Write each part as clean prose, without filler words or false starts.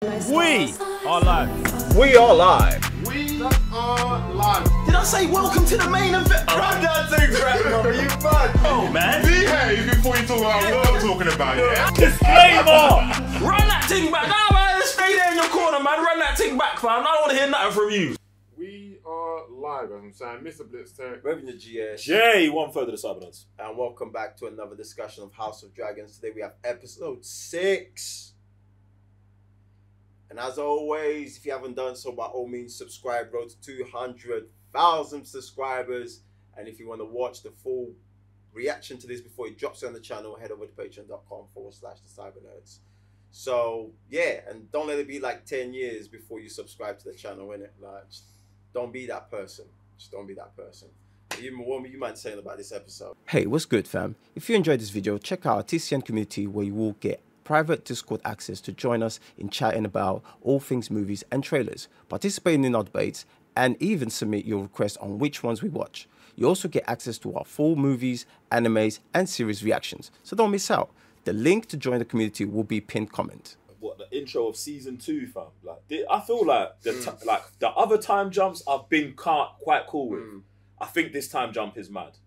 We are live. We are live. We are live. Did I say welcome to the main event? Run that thing, bro. You mad? Oh, man. Behave before you talk about what I'm talking about, yeah? Disclaimer! Run that thing back. Nah, man, stay there in your corner, man. Run that thing back, fam. I don't want to hear nothing from you. We are live, as I'm saying. Mr. Blitz Tech. Revenue GS. Jay, one further to Cybernuts. And welcome back to another discussion of House of Dragons. Today we have episode 6. And as always, if you haven't done so, by all means, subscribe. Road to 200,000 subscribers. And if you want to watch the full reaction to this before it drops on the channel, head over to patreon.com/thecybernerds. So, yeah, and don't let it be like 10 years before you subscribe to the channel, innit? Like, just don't be that person. Just don't be that person. What you might say about this episode? Hey, what's good, fam? If you enjoyed this video, check out our TCN community where you will get private Discord access to join us in chatting about all things movies and trailers, participating in our debates, and even submit your requests on which ones we watch. You also get access to our full movies, animes, and series reactions, so don't miss out. The link to join the community will be pinned comment. What, the intro of season 2, fam? Like, I feel like the other time jumps I've been quite cool with. I think this time jump is mad.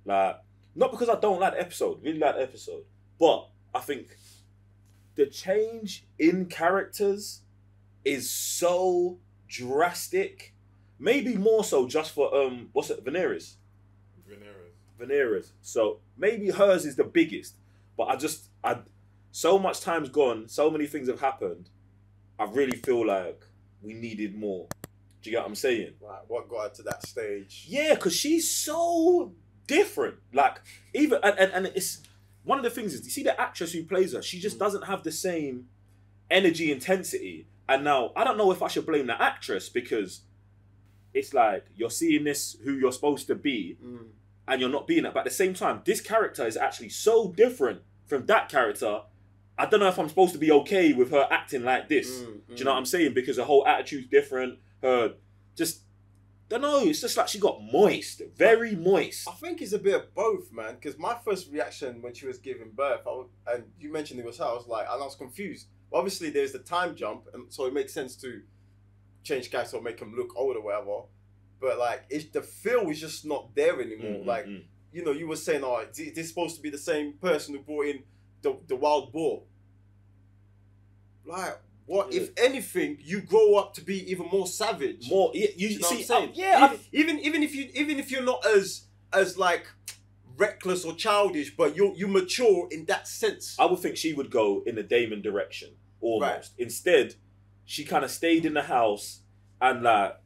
Like, not because I don't like the episode, really like the episode, but I think the change in characters is so drastic. Maybe more so just for Rhaenyra's. So maybe hers is the biggest. But so much time's gone, so many things have happened. I really feel like we needed more. Do you get what I'm saying? Like, what got her to that stage? Yeah, because she's so different. Like, even and it's one of the things is, you see the actress who plays her, she just doesn't have the same energy intensity. And now, I don't know if I should blame the actress, because it's like, you're seeing this, who you're supposed to be, and you're not being it. But at the same time, this character is actually so different from that character. I don't know if I'm supposed to be okay with her acting like this. Do you know what I'm saying? Because her whole attitude's different. Her just, don't know, it's just like she got moist, very moist. I think it's a bit of both, man. Because my first reaction when she was giving birth, and you mentioned it was her, I was like, and I was confused. Obviously, there's the time jump, and so it makes sense to change character or make him look old or whatever. But like, the feel is just not there anymore. Like, you know, you were saying, oh, is this supposed to be the same person who brought in the wild boar? Like, what if anything, you grow up to be even more savage? More, you know see, what I'm saying? Even if you're not as like reckless or childish, but you mature in that sense. I would think she would go in the Daemon direction almost. Right. Instead, she kind of stayed in the house and like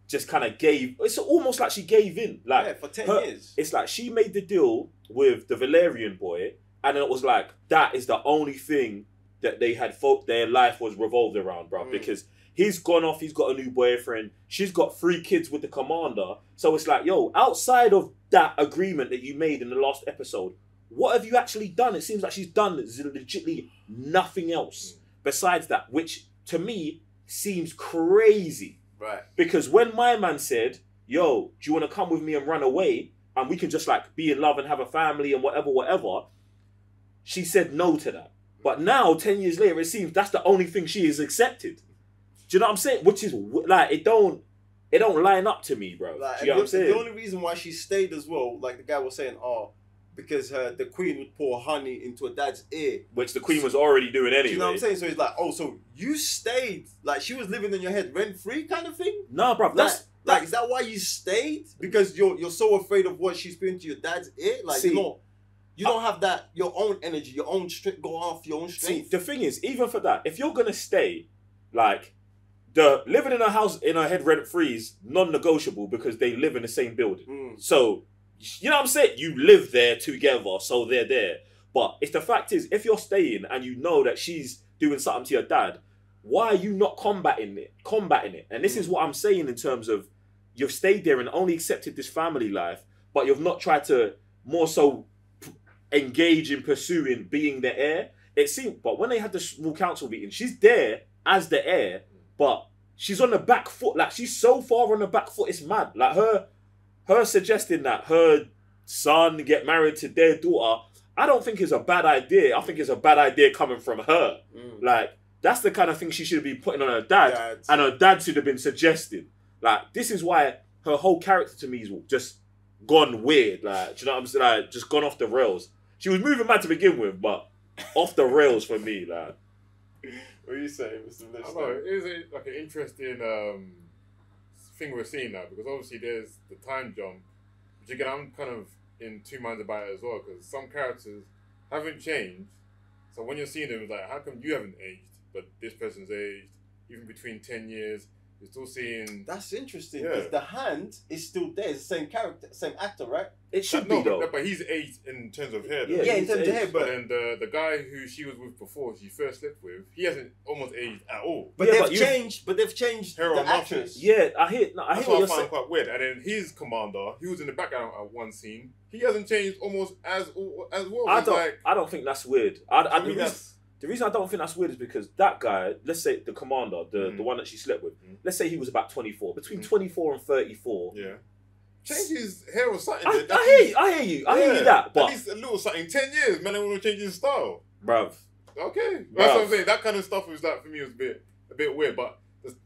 just kind of gave. It's almost like she gave in. Like, yeah, for 10 years. It's like she made the deal with the Valerian boy, and then it was like that is the only thing that they had their life was revolved around, bro. Because he's gone off, he's got a new boyfriend, she's got 3 kids with the commander. So it's like, yo, outside of that agreement that you made in the last episode, what have you actually done? It seems like she's done legitimately nothing else besides that, which to me seems crazy. Right. Because when my man said, yo, do you want to come with me and run away, and we can just like be in love and have a family and whatever, she said no to that. But now, 10 years later, it seems that's the only thing she has accepted. Do you know what I'm saying? Which is like, it don't line up to me, bro. Like, do you know what I'm saying? The only reason why she stayed as well, like the guy was saying, because the queen would pour honey into her dad's ear. Which the queen was already doing anyway. Do you know what I'm saying? So it's like, oh, so you stayed, like she was living in your head rent-free kind of thing? No, bro. Like, is that why you stayed? Because you're so afraid of what she's putting to your dad's ear? Like, see, you don't have that, your own energy, your own strength, go off your own strength. See, the thing is, even for that, if you're going to stay, like, the living in a house in her head rent-free is non-negotiable because they live in the same building. So, you know what I'm saying? You live there together, so they're there. But if the fact is, if you're staying and you know that she's doing something to your dad, why are you not combating it? And this is what I'm saying in terms of, you've stayed there and only accepted this family life, but you've not tried to more so engage in pursuing being the heir. It seemed, but when they had the small council meeting, she's there as the heir, but she's on the back foot. Like, she's so far on the back foot, it's mad. Like, her suggesting that her son get married to their daughter, I don't think is a bad idea. I think it's a bad idea coming from her. Like, That's the kind of thing she should have been putting on her dad, and her dad should have been suggesting. Like, this is why her whole character to me is just gone weird. Like, do you know what I'm saying? Like, just gone off the rails. She was moving mad to begin with, but off the rails for me. Like, what are you saying, Mr. I don't know. It is like an interesting thing we're seeing now, because obviously there's the time jump, which again I'm kind of in two minds about it as well, because some characters haven't changed. So when you're seeing them, it's like, how come you haven't aged, but this person's aged, even between 10 years, you're still seeing... That's interesting, because the Hand is still there. It's the same character, same actor, right? It should be, though. But he's aged in terms of hair, though. Yeah, in terms of hair, but then the guy who she was with before, she first slept with, he hasn't almost aged at all. But they've changed hair the on actress. Yeah, I hear That's what what I find quite weird. And then his commander, he was in the background at one scene. He hasn't changed almost as well. I don't think that's weird. The reason I don't think that's weird is because that guy, let's say the commander, the one that she slept with, let's say he was about 24. Between 24 and 34. Yeah. Change his hair or something. I hear you that. But at least a little something. 10 years, man, I want to change his style. Bruv. Okay. That's what I'm saying. That kind of stuff was like, for me, was a bit weird. But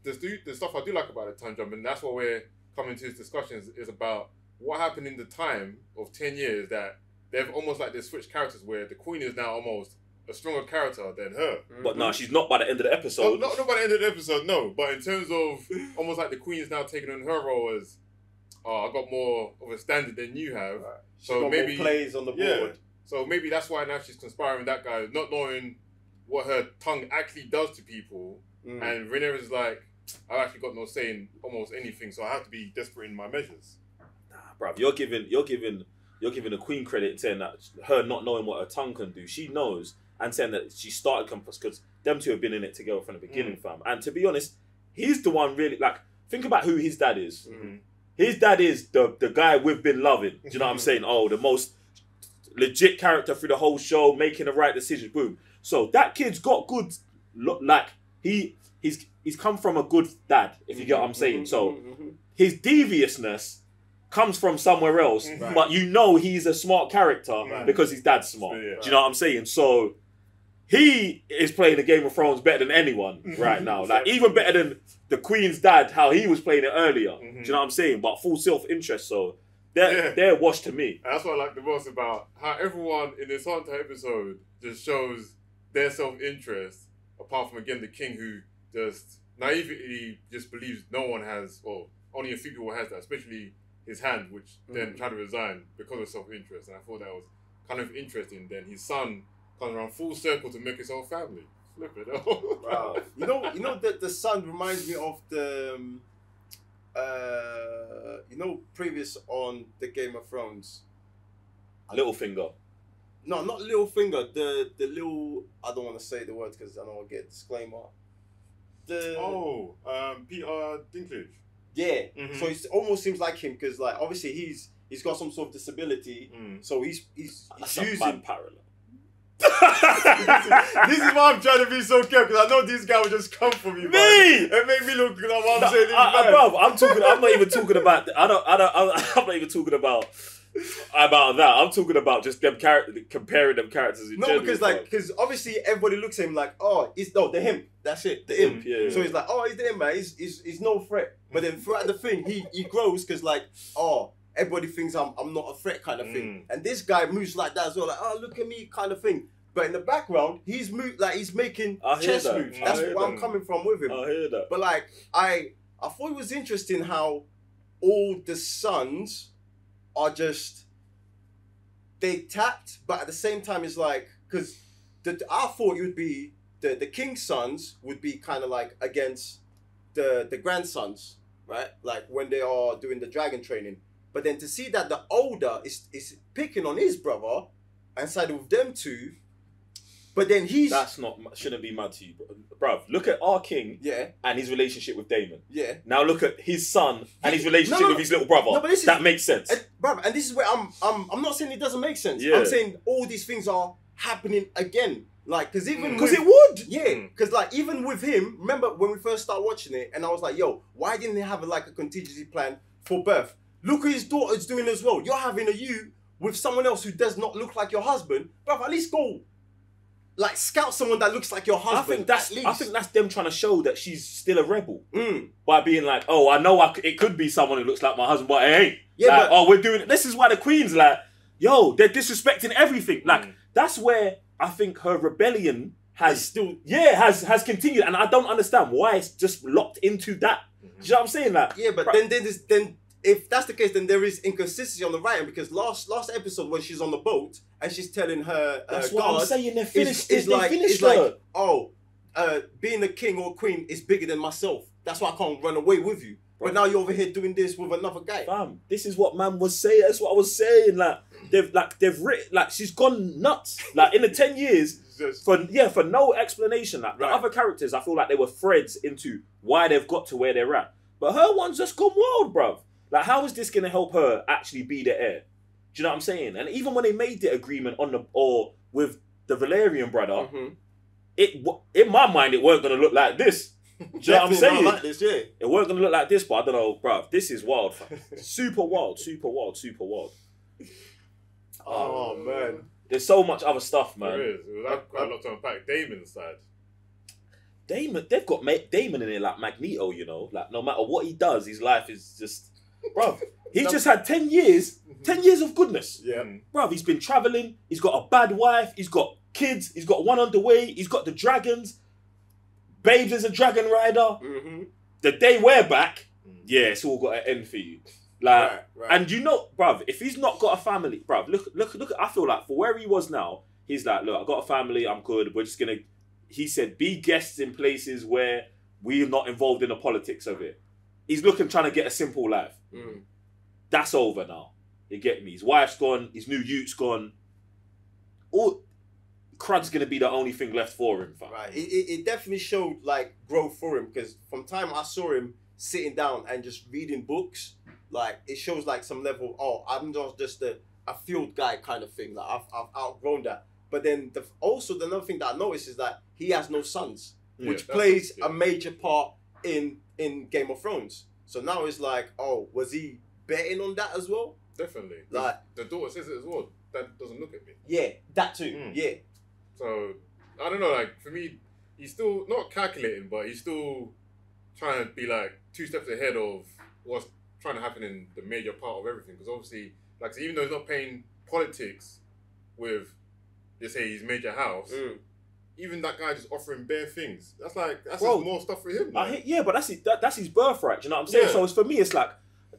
the stuff I do like about the time jump, and that's what we're coming to this discussion, is about what happened in the time of 10 years that they've almost like they switched characters, where the queen is now almost a stronger character than her. But no, she's not by the end of the episode. Not by the end of the episode, no. But in terms of almost like the queen is now taking on her role as, I got more of a standard than you have. Right. So maybe more plays on the board. Yeah. So maybe that's why now she's conspiring that guy, not knowing what her tongue actually does to people. And Rhaenyra is like, I've actually got no say in almost anything, so I have to be desperate in my measures. Nah, bruv, you're giving the queen credit in saying that her not knowing what her tongue can do. She knows, and saying that she started Compass because them two have been in it together from the beginning, fam. And to be honest, he's the one really, like, think about who his dad is. His dad is the guy we've been loving. Do you know what I'm saying? Oh, the most legit character through the whole show, making the right decisions. Boom. So that kid's got good, like, he's come from a good dad, if you get what I'm saying. So his deviousness comes from somewhere else, but you know he's a smart character because his dad's smart. Do you know what I'm saying? So he is playing the Game of Thrones better than anyone right now. Like, even better than the Queen's dad, how he was playing it earlier. Do you know what I'm saying? But full self-interest, so they're washed to me. And that's what I like the most about how everyone in this whole episode just shows their self-interest, apart from, again, the king, who just naively just believes no one has, or only a few people has that, especially his Hand, which then tried to resign because of self-interest. And I thought that was kind of interesting. Then his son comes around full circle to make his whole family. Flip it. Wow. You know that the son reminds me of the previous on the Game of Thrones. Littlefinger. No, not Littlefinger. The little, I don't want to say the words because I don't want to get a disclaimer. Peter Dinklage. Yeah. So it almost seems like him, because like obviously he's got some sort of disability. So he's using bad parallel. This is why I'm trying to be so careful, because I know this guy will just come for me. It make me look like what I'm saying. Bro, I'm not even talking about. I'm not even talking about that. I'm talking about just them comparing them characters in general. because obviously everybody looks at him like, oh, they're him. That's it, the imp. Yeah. So he's like, oh, he's the imp, man. He's no threat. But then throughout the thing, he grows, because like, oh, everybody thinks I'm not a threat kind of thing. And this guy moves like that as well, like, oh, look at me kind of thing. But in the background, he's making chess moves. That's where I'm coming from with him. I hear that. But like, I thought it was interesting how all the sons are just, they tact, but at the same time it's like, because I thought it would be the king's sons would be kind of like against the grandsons, right? Like when they are doing the dragon training. But then to see that the older is picking on his brother and siding with them two, but then shouldn't be mad to you, bruv. Look at our king and his relationship with Daemon. Yeah. Now look at his son and his relationship with his little brother. No, but that makes sense. Bruv, and this is where I'm not saying it doesn't make sense. Yeah. I'm saying all these things are happening again. Like, because even... Because it would! Yeah, because like, even with him, remember when we first started watching it, and I was like, yo, why didn't they have a contingency plan for birth? Look what his daughter's doing as well. You're having a you with someone else who does not look like your husband. Bruv, at least go like scout someone that looks like your husband. I think that's them trying to show that she's still a rebel by being like, oh, I know it could be someone who looks like my husband, but hey, like, oh, we're doing it. This is why the Queen's like, yo, they're disrespecting everything. Like that's where I think her rebellion has continued, and I don't understand why it's just locked into that. Do you know what I'm saying? Like, but then if that's the case, then there is inconsistency on the writing, because last episode when she's on the boat and she's telling her that's what I'm saying. They finished. Being a king or queen is bigger than myself. That's why I can't run away with you. But now you're over here doing this with another guy. Fam, this is what man was saying. That's what I was saying. They've written, like, she's gone nuts. Like, in the 10 years, for no explanation. Like, the other characters, I feel like they were threads into why they've got to where they're at. But her one's just gone wild, bruv. Like, how is this going to help her actually be the heir? Do you know what I'm saying? And even when they made the agreement with the Valerian brother, in my mind, it weren't going to look like this. Do you know what I'm saying? Like this, yeah. It weren't going to look like this, but I don't know, bruv. This is wild, fam. Super wild, super wild, super wild. Oh, man. There's so much other stuff, man. There is. It was quite a lot to unpack. Damon's side. Damon, they've got Damon in it like Magneto, you know? Like, no matter what he does, his life is just... Bruv, he's just had 10 years, 10 years of goodness. Yeah. Bruv, he's been travelling, he's got a bad wife, he's got kids, he's got one on the way, he's got the dragons. Babes is a dragon rider. The day we're back, it's all got an end for you. Like, and you know, bruv, if he's not got a family, bruv, look. I feel like for where he was now, he's like, look, I got a family, I'm good. We're just gonna. He said, be guests in places where we're not involved in the politics of it. He's trying to get a simple life. That's over now. You get me? His wife's gone. His new youth's gone. All. Crud's gonna be the only thing left for him, fam. Right. It definitely showed like growth for him, because from time I saw him sitting down and just reading books, like it shows like some level. Oh, I'm not just a field guy kind of thing. Like I've outgrown that. But then another thing that I noticed is that he has no sons, which plays a major part in Game of Thrones. So now it's like, oh, was he betting on that as well? Definitely. Like the daughter says it as well. Dad doesn't look at me. Yeah, that too. Yeah. So, I don't know, like, for me, he's still not calculating, but he's still trying to be, like, 2 steps ahead of what's trying to happen in the major part of everything. Because obviously, like, so even though he's not playing politics with, let's say, his major house, even that guy just offering bare things. That's just more stuff for him. But that's his birthright, do you know what I'm saying? So, for me, it's like,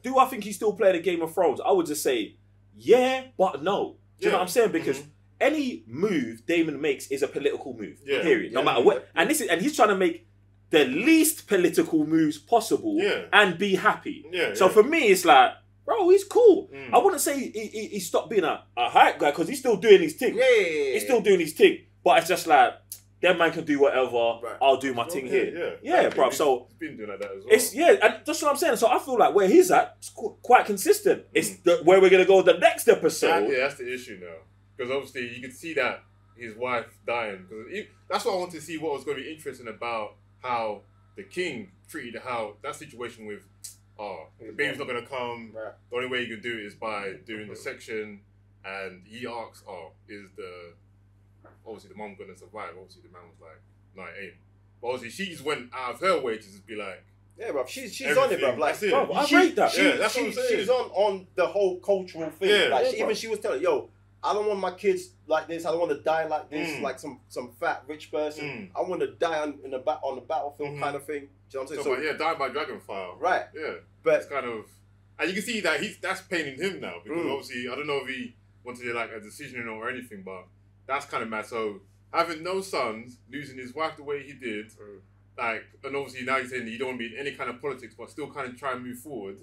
do I think he's still playing a Game of Thrones? I would just say, yeah, but no. Do you know what I'm saying? Because... any move Daemon makes is a political move. Period. No matter what. And he's trying to make the least political moves possible and be happy. So for me, it's like, bro, he's cool. I wouldn't say he stopped being a hype guy, because he's still doing his thing. He's still doing his thing. But it's just like, that man can do whatever. I'll do my thing here. Bro. So he's been doing like that as well. It's and that's what I'm saying. So I feel like where he's at, it's quite consistent. It's where we're gonna go the next episode. That's the issue now. Because obviously you could see that his wife dying. Because that's what I wanted to see. What was going to be interesting about how the king treated that situation with, the baby's not going to come. The only way you can do it is by doing the section. And he asks, obviously the mom going to survive? Obviously the man was like, no, it ain't. But obviously she just went out of her way to just be like, yeah, bro. She's on it, bro. Like, bro, I rate that. That's what I'm saying. She's on the whole cultural thing. Like, she was telling, yo, I don't want my kids like this. I don't want to die like this, like some fat rich person. I want to die on the battlefield kind of thing. Do you know what I'm saying? Die by dragonfire. Right. Yeah. But it's kind of, and you can see that that's paining him now, because obviously I don't know if he wanted like a decision or anything, but that's kind of mad. So having no sons, losing his wife the way he did, like, and obviously now he's saying you don't want to be in any kind of politics, but still kind of try and move forward.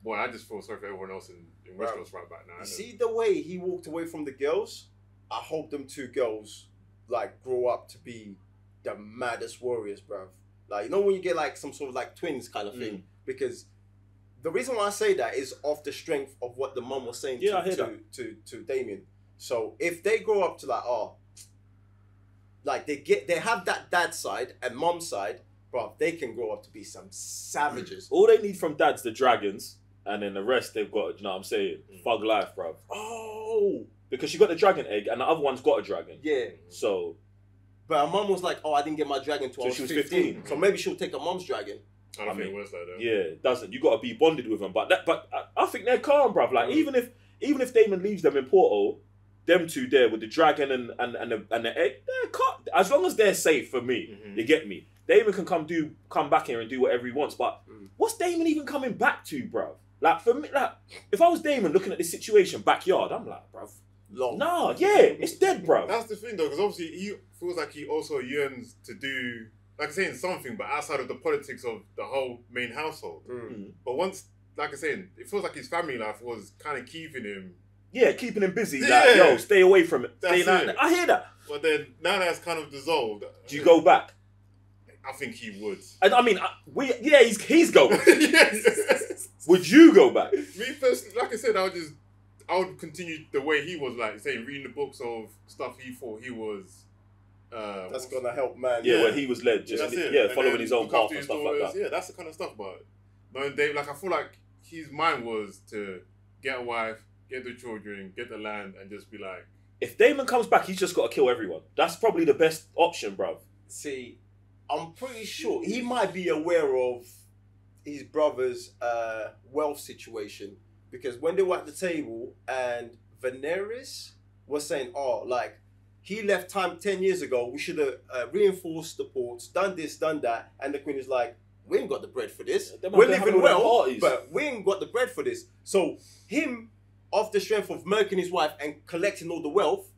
Boy, I just feel sorry for everyone else in Westeros right back now. You see the way he walked away from the girls? I hope them 2 girls, like, grow up to be the maddest warriors, bruv. Like, you know when you get, like, some sort of, like, twins kind of thing? Because the reason why I say that is off the strength of what the mum was saying to Damien. So, if they grow up to, like, like, they have that dad side and mom side, bruv, they can grow up to be some savages. All they need from dad's the dragons. And then the rest they've got, you know what I'm saying? Thug life, bruv. Oh! Because she got the dragon egg and the other one's got a dragon. Yeah. So, But her mum was like, "Oh, I didn't get my dragon till I was she was 15. 15. So maybe she'll take her mum's dragon." I don't think it works like that. Yeah, it doesn't. You got to be bonded with them. But I think they're calm, bruv. Like even if Daemon leaves them in Porto, them two there with the dragon and the egg, they're calm. As long as they're safe for me, you get me. Daemon can come back here and do whatever he wants. But what's Daemon even coming back to, bruv? Like for me, like if I was Daemon looking at this situation backyard, I'm like, bruv. Nah, yeah, it's dead, bruv. That's the thing though, because obviously he feels like he also yearns to do, like I saying, something, but outside of the politics of the whole main household. But once, like I saying, it feels like his family life was kind of keeping him. Yeah, keeping him busy. Like, yo, stay away from it. That's it. I hear that. But then now that's kind of dissolved. Do you go back? I think he would. I mean, he's going. Yes. Would you go back? Me personally, like I said, I would continue the way he was, like saying, reading the books of stuff he thought he was. That's gonna help, man. Yeah, when he was led, just following his own path and stuff daughters, like that. Yeah, that's the kind of stuff. But knowing Dave, like I feel like his mind was to get a wife, get the children, get the land, and just be like. If Daemon comes back, he's just got to kill everyone. That's probably the best option, bruv. See, I'm pretty sure he might be aware of his brother's wealth situation, because when they were at the table and Rhaenyra was saying, "Oh, like he left time 10 years ago. We should have reinforced the ports, done this, done that," and the queen is like, "We ain't got the bread for this. We're living well, but we ain't got the bread for this." So him, off the strength of murking his wife and collecting all the wealth.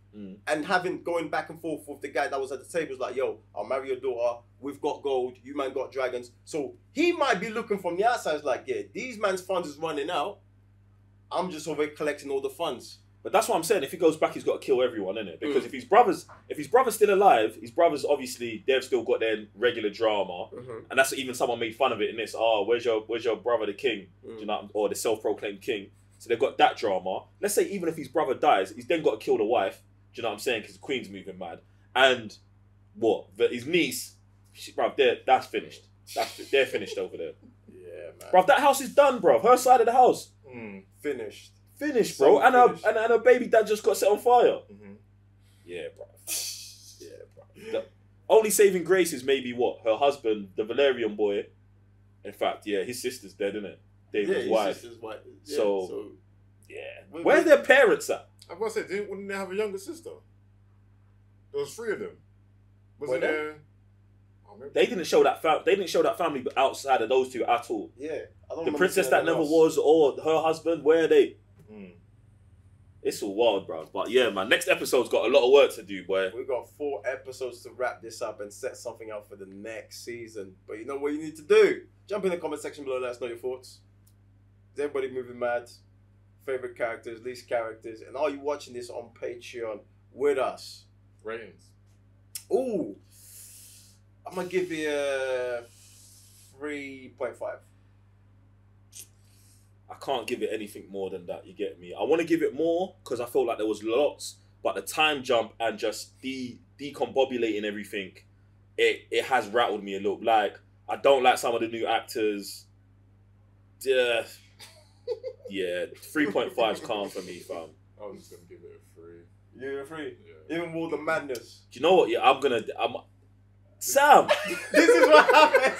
And going back and forth with the guy that was at the table, was like, "Yo, I'll marry your daughter. We've got gold. You man got dragons." So he might be looking from the outside, like, "Yeah, these man's funds is running out. I'm just over here collecting all the funds." But that's what I'm saying. If he goes back, he's got to kill everyone, innit? Because if his brother's still alive, his brothers obviously they've still got their regular drama, and that's even someone made fun of it in this. Oh, where's your brother, the king? You know, or the self-proclaimed king? So they've got that drama. Let's say even if his brother dies, he's then got to kill the wife. Do you know what I'm saying? Because the queen's moving mad. And his niece, that's finished. They're finished over there. Yeah, man. Bruv, that house is done, bruv. Her side of the house. Finished. Finished, bro. And her baby dad just got set on fire. Yeah, bruv. Yeah, bruv. The only saving grace is maybe her husband, the Valerian boy. In fact, yeah, his sister's dead, isn't it? David's wife. Yeah, so, yeah. Where's their parents at? I was going to say, wouldn't they have a younger sister? There was 3 of them. Was there? They didn't show that family outside of those two at all. Yeah, the princess that never was, or her husband. Where are they? It's all wild, bro. But yeah, man. Next episode's got a lot of work to do, boy. We've got 4 episodes to wrap this up and set something up for the next season. But you know what you need to do? Jump in the comment section below. Let us know your thoughts. Is everybody moving mad? Favorite characters, least characters, and are you watching this on Patreon with us? Ratings. Ooh, I'm gonna give you a 3.5. I can't give it anything more than that. You get me? I want to give it more because I feel like there was lots, but the time jump and just decombobulating everything, it has rattled me a little. Like I don't like some of the new actors. Yeah, 3.5 is calm for me, fam. I was just gonna give it a 3. You're a 3? Yeah. Even more the madness. Do you know what? Yeah, Sam! This is what happens!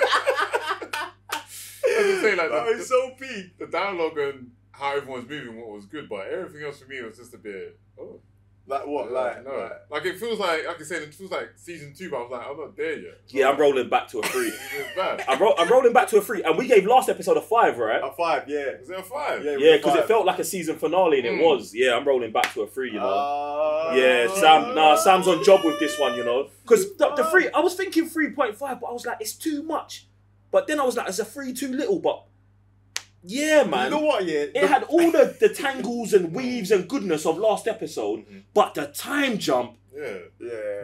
I was say, like, it's so peak. The dialogue and how everyone's moving, what was good, but everything else for me was just a bit, Like what? No. Like it feels like I said, it feels like season 2, but I was like, I'm not there yet. Yeah, I'm rolling back to a 3. It's bad. I'm rolling back to a 3, and we gave last episode a 5, right? A 5, yeah. Is it a 5? Yeah, because it felt like a season finale, and it was. Yeah, I'm rolling back to a 3, you know. Yeah, Sam's on job with this one, you know. Because the 3, I was thinking 3.5, but I was like, it's too much. But then I was like, it's a 3 too little, but yeah, man. You know what, yeah? It had all the tangles and weaves and goodness of last episode, but the time jump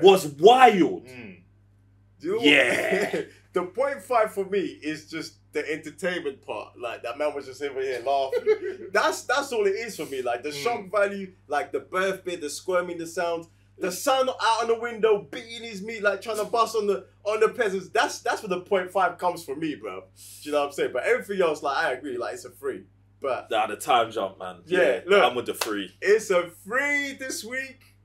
was wild. Do you know what? The 0.5 for me is just the entertainment part. Like, that man was just over here laughing. That's all it is for me. Like, the shock value, like the birth bit, the squirming, the sound. The son out on the window beating his meat, like trying to bust on the peasants. That's where the 0.5 comes from me, bro. Do you know what I'm saying? But everything else, like, I agree, like, it's a 3. But the time jump, man. Yeah, look, I'm with the 3. It's a 3 this week.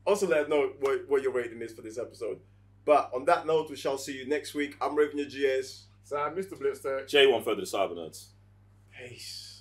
Also, let us know what your rating is for this episode. But on that note, we shall see you next week. I'm Raven, your GS. So, Mr. Blitztech. J1 further the Cyber Nerds. Peace.